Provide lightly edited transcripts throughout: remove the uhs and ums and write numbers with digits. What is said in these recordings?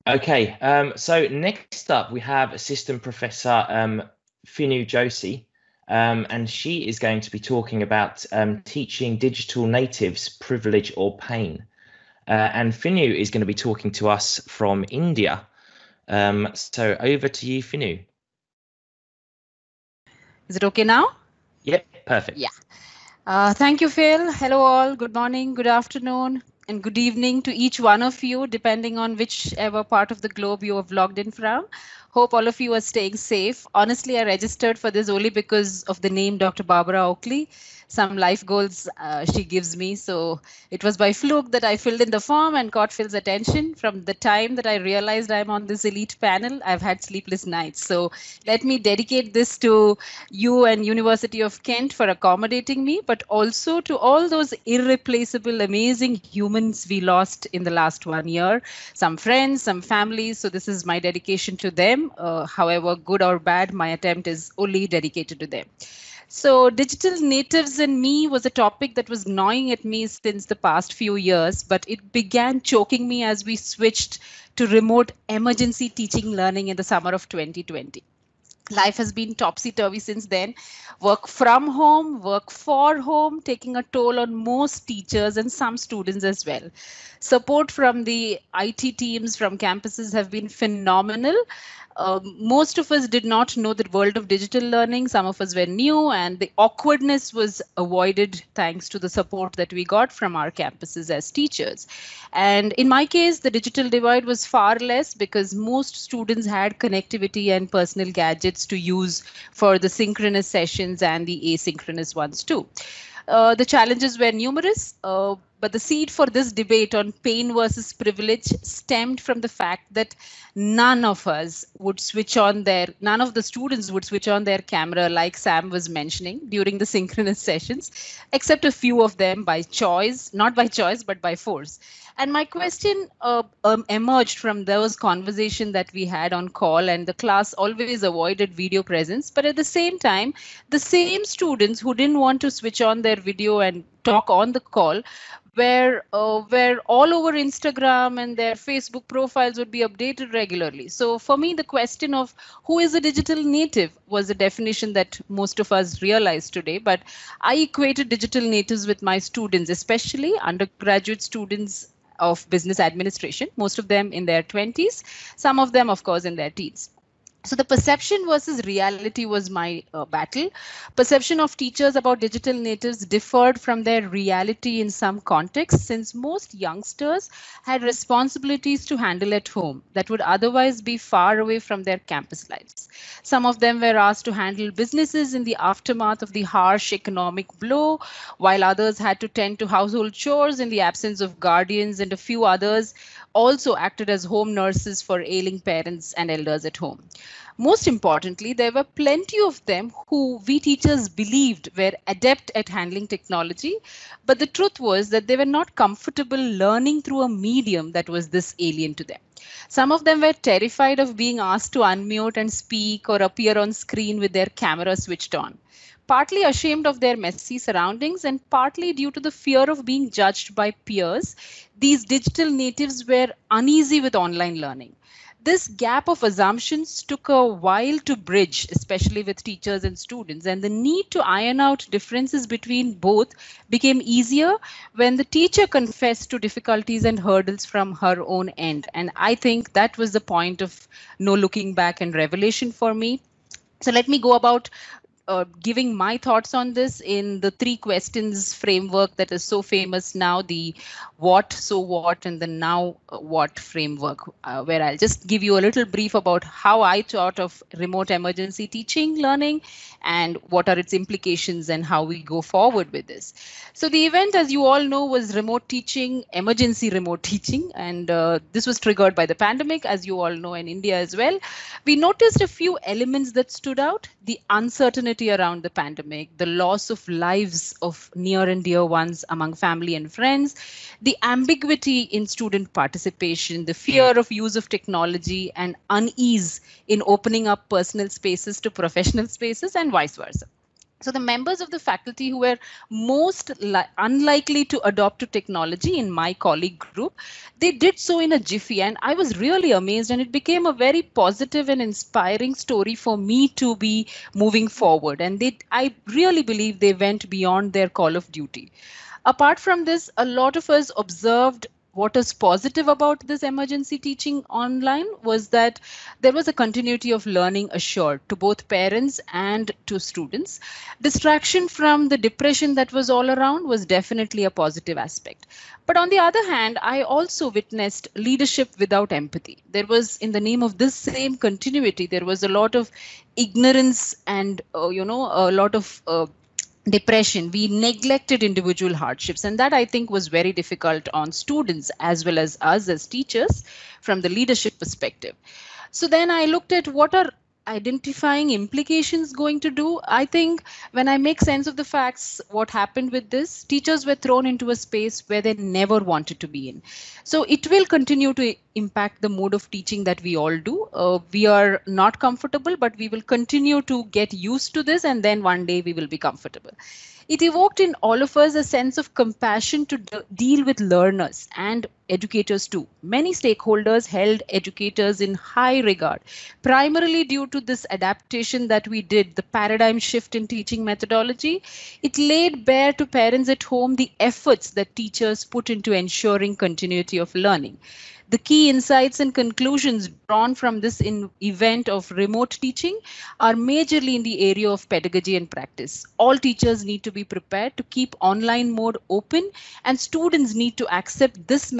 Okay, so next up we have Assistant Professor Phinu Joshi, and she is going to be talking about teaching digital natives privilege or pain. And Phinu is going to be talking to us from India. So over to you, Phinu. Is it okay now? Yep, perfect. Yeah. Thank you, Phil. Hello, all. Good morning, good afternoon, and good evening to each one of you, depending on whichever part of the globe you have logged in from. Hope all of you are staying safe. Honestly, I registered for this only because of the name Dr. Barbara Oakley. Some life goals she gives me. So it was by fluke that I filled in the form and caught Phil's attention. From the time that I realized I'm on this elite panel, I've had sleepless nights. So let me dedicate this to you and University of Kent for accommodating me, but also to all those irreplaceable, amazing humans we lost in the last 1 year. Some friends, some families. So this is my dedication to them. However good or bad, my attempt is only dedicated to them. So, digital natives and me was a topic that was gnawing at me since the past few years, but it began choking me as we switched to remote emergency teaching learning in the summer of 2020. Life has been topsy turvy since then. Work from home, work for home, taking a toll on most teachers and some students as well. Support from the IT teams from campuses have been phenomenal. Most of us did not know the world of digital learning. Some of us were new, and the awkwardness was avoided thanks to the support that we got from our campuses as teachers. And in my case, the digital divide was far less because most students had connectivity and personal gadgets to use for the synchronous sessions and the asynchronous ones too. The challenges were numerous, but the seed for this debate on pain versus privilege stemmed from the fact that none of the students would switch on their camera, like Sam was mentioning, during the synchronous sessions, except a few of them by choice, not by choice, but by force. And my question emerged from those conversations that we had on call, and the class always avoided video presence. But at the same time, the same students who didn't want to switch on their video and talk on the call were all over Instagram, and their Facebook profiles would be updated regularly. So for me, the question of who is a digital native was a definition that most of us realize today. But I equated digital natives with my students, especially undergraduate students of business administration, most of them in their 20s, some of them, of course, in their teens. So the perception versus reality was my battle. Perception of teachers about digital natives differed from their reality in some contexts, since most youngsters had responsibilities to handle at home that would otherwise be far away from their campus lives. Some of them were asked to handle businesses in the aftermath of the harsh economic blow, while others had to tend to household chores in the absence of guardians, and a few others also acted as home nurses for ailing parents and elders at home. Most importantly, there were plenty of them who we teachers believed were adept at handling technology, but the truth was that they were not comfortable learning through a medium that was this alien to them. Some of them were terrified of being asked to unmute and speak or appear on screen with their camera switched on, partly ashamed of their messy surroundings and partly due to the fear of being judged by peers. These digital natives were uneasy with online learning. This gap of assumptions took a while to bridge, especially with teachers and students, and the need to iron out differences between both became easier when the teacher confessed to difficulties and hurdles from her own end. And I think that was the point of no looking back and revelation for me. So let me go about giving my thoughts on this in the three questions framework that is so famous now, the what, so what, and the now what framework, where I'll just give you a little brief about how I thought of remote emergency teaching learning and what are its implications and how we go forward with this. So the event, as you all know, was remote teaching, emergency remote teaching, and this was triggered by the pandemic, as you all know, in India as well. We noticed a few elements that stood out: the uncertainty around the pandemic, the loss of lives of near and dear ones among family and friends, the ambiguity in student participation, the fear of use of technology, and unease in opening up personal spaces to professional spaces, and vice versa. So the members of the faculty who were most unlikely to adopt to technology in my colleague group, they did so in a jiffy, and I was really amazed, and it became a very positive and inspiring story for me to be moving forward. And I really believe they went beyond their call of duty. Apart from this, a lot of us observed what is positive about this emergency teaching online was that there was a continuity of learning assured to both parents and to students. Distraction from the depression that was all around was definitely a positive aspect. But on the other hand, I also witnessed leadership without empathy. There was, in the name of this same continuity, there was a lot of ignorance and, a lot of depression. We neglected individual hardships, and that I think was very difficult on students as well as us as teachers from the leadership perspective. So then I looked at what are identifying implications going to do. I think when I make sense of the facts, what happened with this, teachers were thrown into a space where they never wanted to be in. So it will continue to impact the mode of teaching that we all do. We are not comfortable, but we will continue to get used to this, and then one day we will be comfortable. It evoked in all of us a sense of compassion to deal with learners and educators too. Many stakeholders held educators in high regard, primarily due to this adaptation that we did, the paradigm shift in teaching methodology. It laid bare to parents at home the efforts that teachers put into ensuring continuity of learning. The key insights and conclusions drawn from this event of remote teaching are majorly in the area of pedagogy and practice. All teachers need to be prepared to keep online mode open, and students need to accept this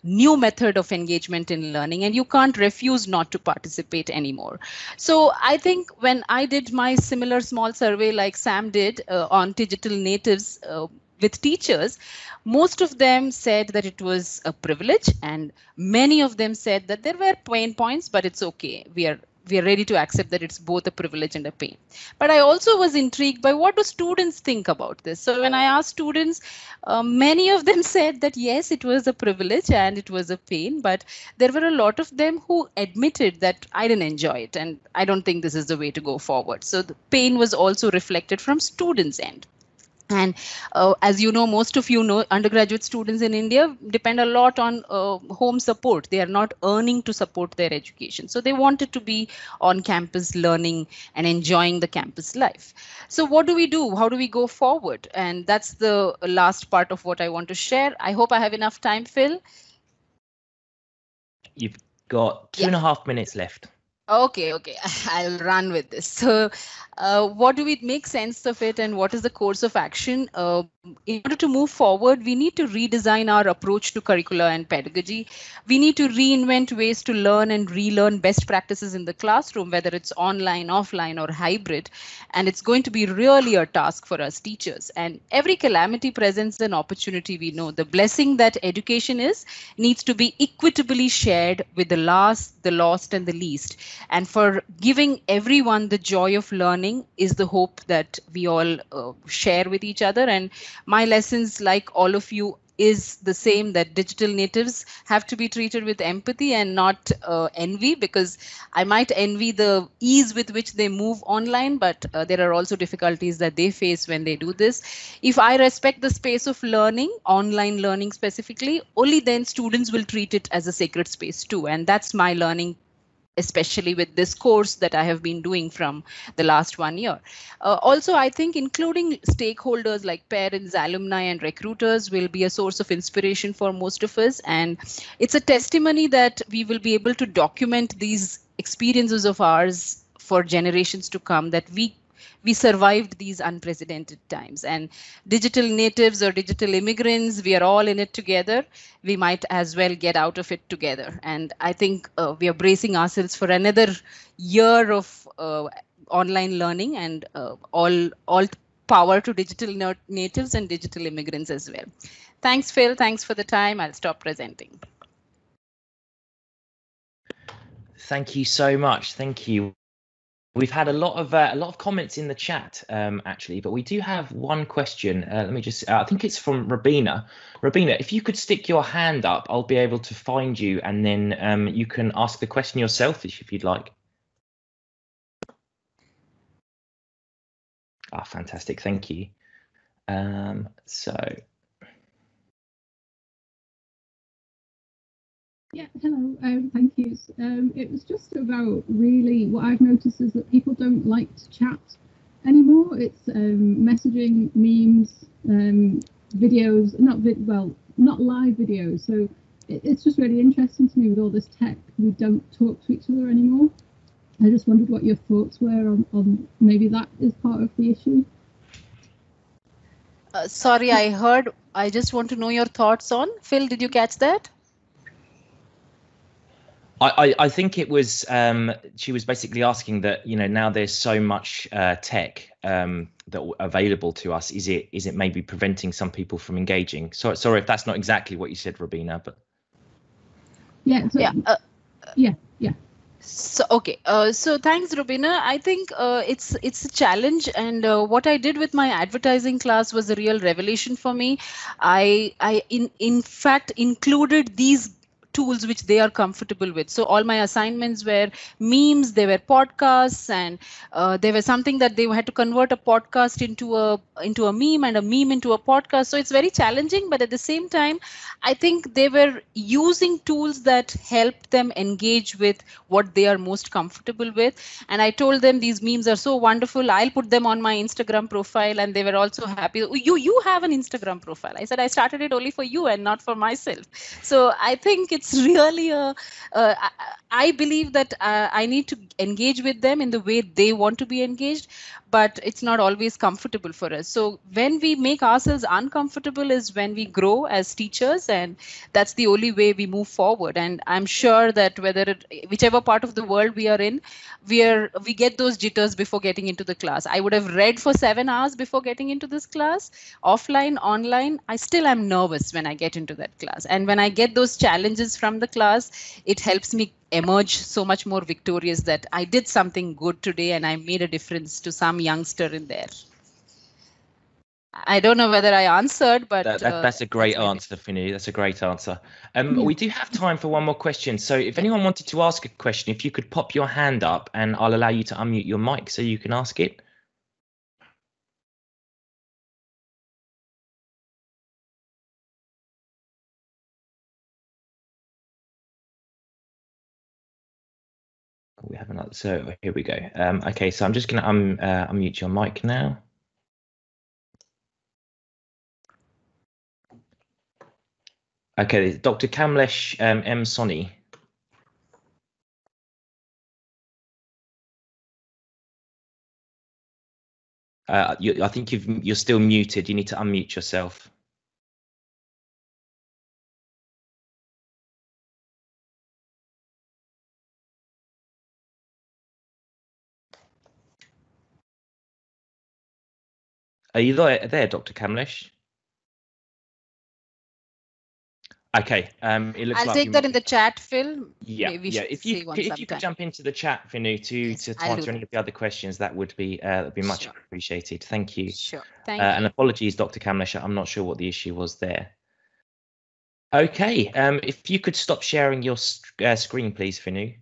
new method of engagement in learning, and you can't refuse not to participate anymore. So I think when I did my similar small survey like Sam did on digital natives, with teachers, most of them said that it was a privilege, and many of them said that there were pain points, but it's okay. We are ready to accept that it's both a privilege and a pain. But I also was intrigued by what do students think about this. So when I asked students, many of them said that yes, it was a privilege and it was a pain, but there were a lot of them who admitted that I didn't enjoy it and I don't think this is the way to go forward. So the pain was also reflected from students' end. And as you know, most of you know, undergraduate students in India depend a lot on home support. They are not earning to support their education. So they wanted to be on campus learning and enjoying the campus life. So what do we do? How do we go forward? And that's the last part of what I want to share. I hope I have enough time, Phil. You've got 2.5 minutes left. Okay, I'll run with this. So what do we make sense of it and what is the course of action? In order to move forward, we need to redesign our approach to curricula and pedagogy. We need to reinvent ways to learn and relearn best practices in the classroom, whether it's online, offline, or hybrid. And it's going to be really a task for us teachers. And every calamity presents an opportunity, we know. The blessing that education is needs to be equitably shared with the lost, and the least. And for giving everyone the joy of learning is the hope that we all share with each other. And my lessons, like all of you, is the same, that digital natives have to be treated with empathy and not envy, because I might envy the ease with which they move online, but there are also difficulties that they face when they do this. If I respect the space of learning, online learning specifically, only then students will treat it as a sacred space too. And that's my learning, especially with this course that I have been doing from the last 1 year. Also, I think including stakeholders like parents, alumni, and recruiters will be a source of inspiration for most of us. And it's a testimony that we will be able to document these experiences of ours for generations to come, that we survived these unprecedented times. And digital natives or digital immigrants, we are all in it together. We might as well get out of it together. And I think we are bracing ourselves for another year of online learning, and all power to digital natives and digital immigrants as well. Thanks, Phil. Thanks for the time. I'll stop presenting. Thank you so much. Thank you. We've had a lot of comments in the chat, actually, but we do have one question. Let me just, I think it's from Rabina. Rabina, if you could stick your hand up, I'll be able to find you, and then you can ask the question yourself if you'd like. Ah, fantastic. Thank you. So. Yeah, hello, thank you. It was just about, really, what I've noticed is that people don't like to chat anymore. It's messaging, memes, videos, not live videos. So it's just really interesting to me with all this tech, we don't talk to each other anymore. I just wondered what your thoughts were on maybe that is part of the issue. Sorry, I just want to know your thoughts on. Phil, did you catch that? I think it was she was basically asking that, you know, now there's so much tech that available to us. Is it maybe preventing some people from engaging? So sorry if that's not exactly what you said, Robina, but yeah, so, yeah. So okay, so thanks, Robina. I think it's a challenge, and what I did with my advertising class was a real revelation for me. I in fact included these tools which they are comfortable with. So all my assignments were memes, they were podcasts, and they were something that they had to convert a podcast into a meme, and a meme into a podcast. So it's very challenging, but at the same time, I think they were using tools that helped them engage with what they are most comfortable with. And I told them these memes are so wonderful, I'll put them on my Instagram profile, and they were also happy. You have an Instagram profile? I said I started it only for you and not for myself. So I think it's really I believe that I need to engage with them in the way they want to be engaged, but it's not always comfortable for us. So when we make ourselves uncomfortable is when we grow as teachers, and that's the only way we move forward. And I'm sure that whichever part of the world we are in, we get those jitters before getting into the class. I would have read for 7 hours before getting into this class, offline, online. I still am nervous when I get into that class, and when I get those challenges from the class, it helps me emerge so much more victorious that I did something good today and I made a difference to some youngster in there. I don't know whether I answered, but that's a great answer, Phinu. That's a great answer. We do have time for one more question. So if anyone wanted to ask a question, if you could pop your hand up, and I'll allow you to unmute your mic so you can ask it. We have another. So here we go. Okay, so I'm just going to unmute your mic now. Okay, Dr. Kamlesh M. Soni. I think you're still muted. You need to unmute yourself. Are you there, Dr. Kamlesh? Okay. It looks I'll take that in the chat, Phil. Yeah. If you could jump into the chat, Phinu, to answer any of the other questions, that would be much appreciated. Thank you. Sure. Thank you. And apologies, Dr. Kamlesh. I'm not sure what the issue was there. Okay. If you could stop sharing your screen, please, Phinu.